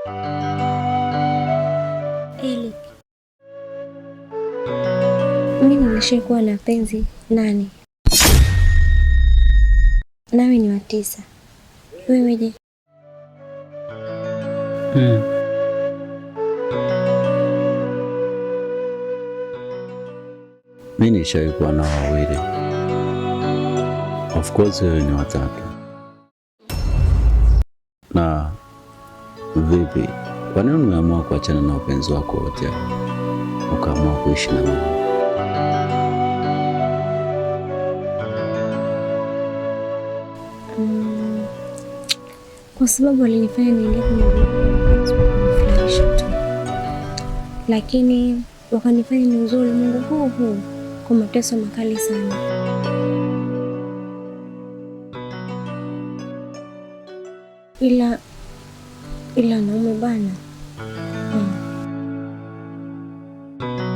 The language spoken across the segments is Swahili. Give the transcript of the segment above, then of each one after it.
Eli, mimi nimeshakuwa na penzi 8. Nawe ni wa 9. Wewe je? Mimi nishaikuwa na 2. Of course wewe ni wa 3. Na vipi? Kwa nini umeamua kuachana na upenzi wako wote ukaamua kuishi na mimi? Kwa sababu alinifanya niingie kwenye kunifurahisha tu, lakini wakanifanya ni uzuri Mungu huu kwa mateso makali sana. Ila naume bana,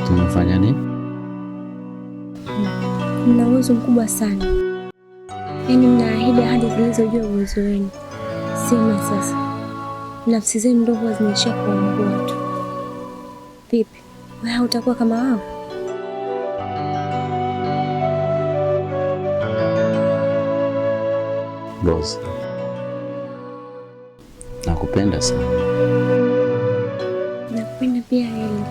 tumefanya nini? Mna uwezo mkubwa sana, yaani mnaahidi ahadi zilizojua uwezo wenu. Sema sasa, nafsi zenu ndogo zinaishia kuungua tu. Vipi, wewe utakuwa kama wao? Rose, nakupenda sana. Nakupenda pia Eli.